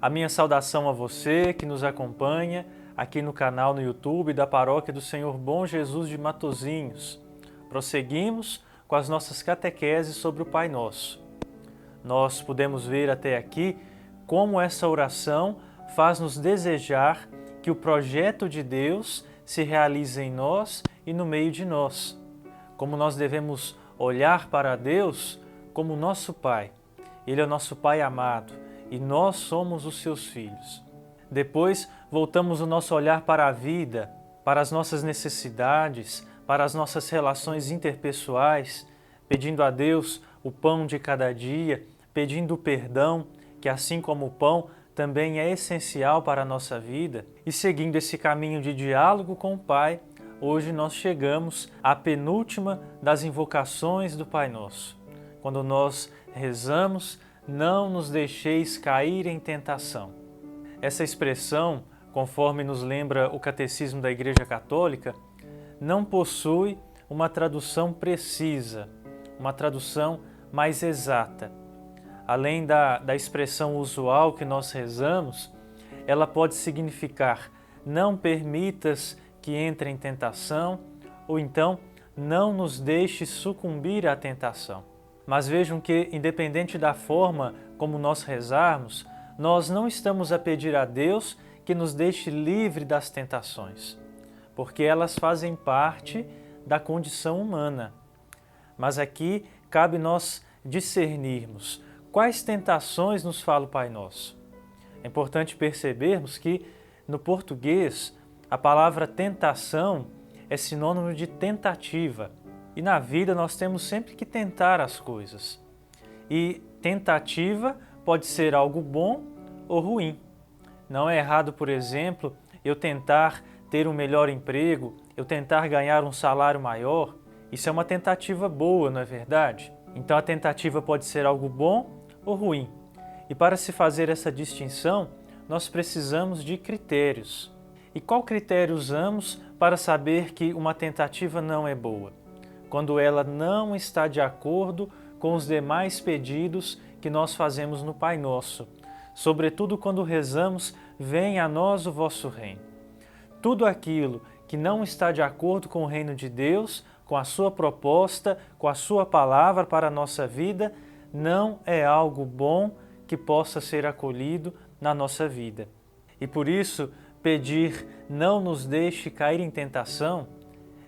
A minha saudação a você que nos acompanha aqui no canal no YouTube da Paróquia do Senhor Bom Jesus de Matozinhos. Prosseguimos com as nossas catequeses sobre o Pai Nosso. Nós pudemos ver até aqui como essa oração faz-nos desejar que o projeto de Deus se realize em nós e no meio de nós. Como nós devemos olhar para Deus como nosso Pai. Ele é o nosso Pai amado e nós somos os seus filhos. Depois, voltamos o nosso olhar para a vida, para as nossas necessidades, para as nossas relações interpessoais, pedindo a Deus o pão de cada dia, pedindo o perdão, que assim como o pão, também é essencial para a nossa vida. E seguindo esse caminho de diálogo com o Pai, hoje nós chegamos à penúltima das invocações do Pai Nosso. Quando nós rezamos, não nos deixeis cair em tentação. Essa expressão, conforme nos lembra o Catecismo da Igreja Católica, não possui uma tradução precisa, uma tradução mais exata. Além da expressão usual que nós rezamos, ela pode significar não permitas que entre em tentação, ou então não nos deixe sucumbir à tentação. Mas vejam que, independente da forma como nós rezarmos, nós não estamos a pedir a Deus que nos deixe livre das tentações, porque elas fazem parte da condição humana. Mas aqui cabe nós discernirmos quais tentações nos fala o Pai Nosso. É importante percebermos que, no português, a palavra tentação é sinônimo de tentativa. E na vida nós temos sempre que tentar as coisas. E tentativa pode ser algo bom ou ruim. Não é errado, por exemplo, eu tentar ter um melhor emprego, eu tentar ganhar um salário maior. Isso é uma tentativa boa, não é verdade? Então a tentativa pode ser algo bom ou ruim. E para se fazer essa distinção, nós precisamos de critérios. E qual critério usamos para saber que uma tentativa não é boa? Quando ela não está de acordo com os demais pedidos que nós fazemos no Pai Nosso, sobretudo quando rezamos, venha a nós o vosso reino. Tudo aquilo que não está de acordo com o reino de Deus, com a sua proposta, com a sua palavra para a nossa vida, não é algo bom que possa ser acolhido na nossa vida. E por isso, pedir não nos deixe cair em tentação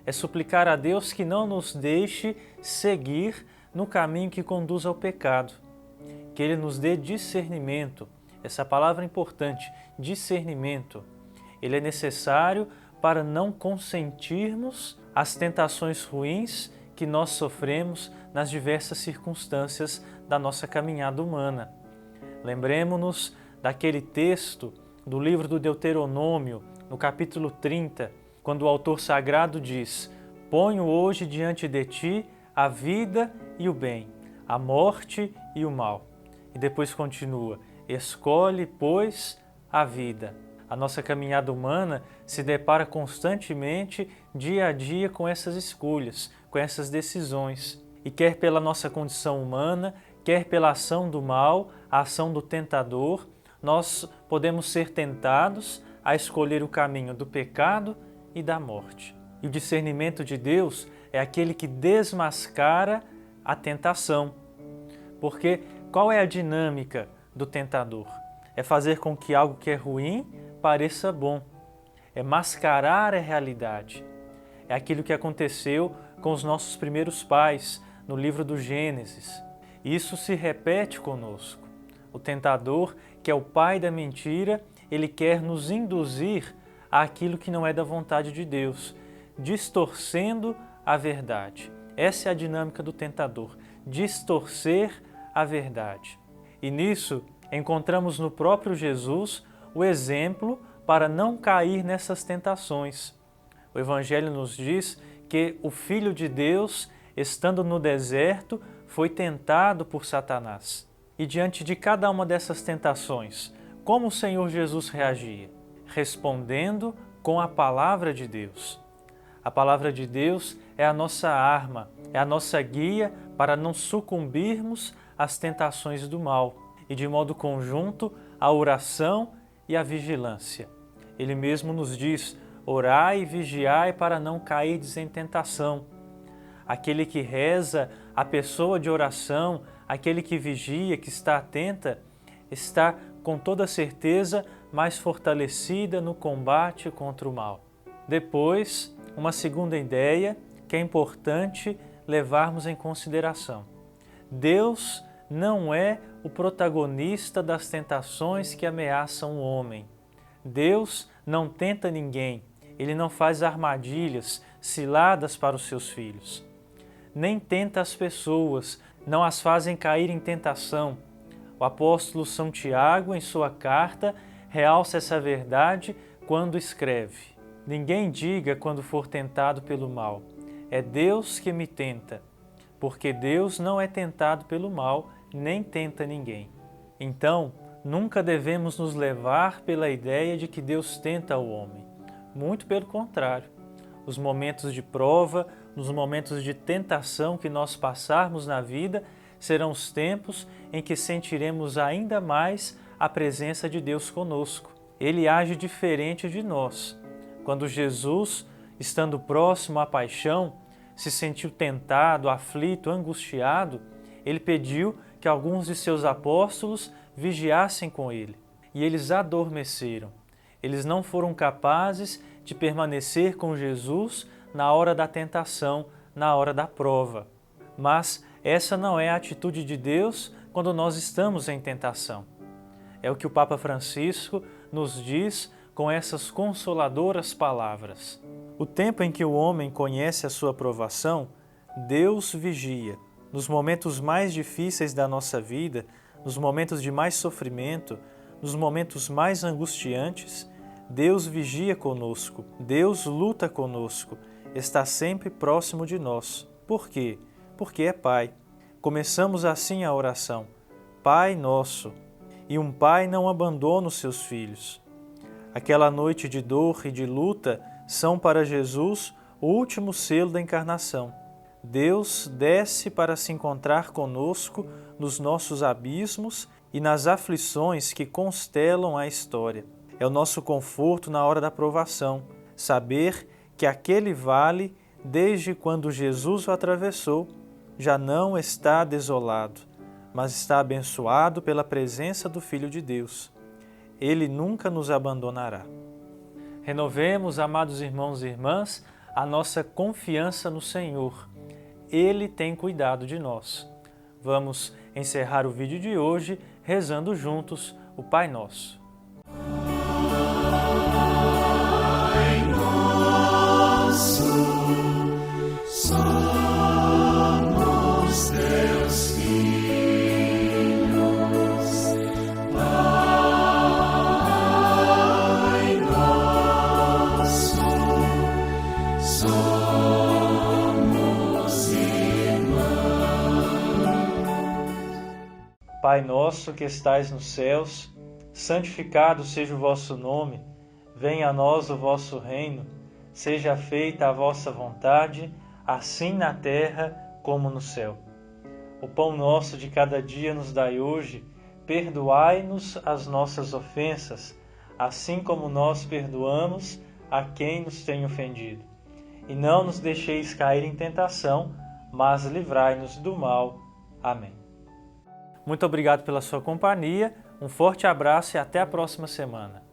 é suplicar a Deus que não nos deixe seguir no caminho que conduz ao pecado, que Ele nos dê discernimento. Essa palavra é importante, discernimento. Ele é necessário para não consentirmos as tentações ruins que nós sofremos nas diversas circunstâncias da nossa caminhada humana. Lembremos-nos daquele texto do livro do Deuteronômio, no capítulo 30, quando o autor sagrado diz: ponho hoje diante de ti a vida e o bem, a morte e o mal. E depois continua: escolhe, pois, a vida. A nossa caminhada humana se depara constantemente, dia a dia, com essas escolhas, com essas decisões. E quer pela nossa condição humana, quer pela ação do mal, a ação do tentador, nós podemos ser tentados a escolher o caminho do pecado e da morte. E o discernimento de Deus é aquele que desmascara a tentação. Porque qual é a dinâmica do tentador? É fazer com que algo que é ruim pareça bom. É mascarar a realidade. É aquilo que aconteceu com os nossos primeiros pais no livro do Gênesis. Isso se repete conosco. O tentador, que é o pai da mentira, ele quer nos induzir àquilo que não é da vontade de Deus, distorcendo a verdade. Essa é a dinâmica do tentador, distorcer a verdade. E nisso encontramos no próprio Jesus o exemplo para não cair nessas tentações. O Evangelho nos diz que o Filho de Deus, estando no deserto, foi tentado por Satanás. E diante de cada uma dessas tentações, como o Senhor Jesus reagia? Respondendo com a palavra de Deus. A palavra de Deus é a nossa arma, é a nossa guia para não sucumbirmos às tentações do mal. E de modo conjunto, a oração e a vigilância. Ele mesmo nos diz: orai e vigiai para não cairdes em tentação. Aquele que reza, a pessoa de oração, aquele que vigia, que está atenta, está com toda certeza mais fortalecida no combate contra o mal. Depois, uma segunda ideia que é importante levarmos em consideração. Deus não é o protagonista das tentações que ameaçam o homem. Deus não tenta ninguém, Ele não faz armadilhas, ciladas para os seus filhos. Nem tenta as pessoas, não as fazem cair em tentação. O apóstolo São Tiago, em sua carta, realça essa verdade quando escreve: ninguém diga quando for tentado pelo mal, é Deus que me tenta, porque Deus não é tentado pelo mal, nem tenta ninguém. Então, nunca devemos nos levar pela ideia de que Deus tenta o homem. Muito pelo contrário. Os momentos de prova, nos momentos de tentação que nós passarmos na vida, serão os tempos em que sentiremos ainda mais a presença de Deus conosco. Ele age diferente de nós. Quando Jesus, estando próximo à paixão, se sentiu tentado, aflito, angustiado, ele pediu que alguns de seus apóstolos vigiassem com ele. E eles adormeceram. Eles não foram capazes de permanecer com Jesus na hora da tentação, na hora da prova. Mas essa não é a atitude de Deus quando nós estamos em tentação. É o que o Papa Francisco nos diz com essas consoladoras palavras. O tempo em que o homem conhece a sua provação, Deus vigia. Nos momentos mais difíceis da nossa vida, nos momentos de mais sofrimento, nos momentos mais angustiantes, Deus vigia conosco, Deus luta conosco, está sempre próximo de nós. Por quê? Porque é Pai. Começamos assim a oração: Pai Nosso. E um pai não abandona os seus filhos. Aquela noite de dor e de luta são para Jesus o último selo da encarnação. Deus desce para se encontrar conosco nos nossos abismos e nas aflições que constelam a história. É o nosso conforto na hora da provação, saber que aquele vale, desde quando Jesus o atravessou, já não está desolado, mas está abençoado pela presença do Filho de Deus. Ele nunca nos abandonará. Renovemos, amados irmãos e irmãs, a nossa confiança no Senhor. Ele tem cuidado de nós. Vamos encerrar o vídeo de hoje rezando juntos o Pai Nosso. Pai nosso, somos teus filhos. Pai nosso, somos irmãos. Pai nosso que estais nos céus, santificado seja o vosso nome. Venha a nós o vosso reino, seja feita a vossa vontade, assim na terra como no céu. O pão nosso de cada dia nos dai hoje, perdoai-nos as nossas ofensas, assim como nós perdoamos a quem nos tem ofendido. E não nos deixeis cair em tentação, mas livrai-nos do mal. Amém. Muito obrigado pela sua companhia, um forte abraço e até a próxima semana.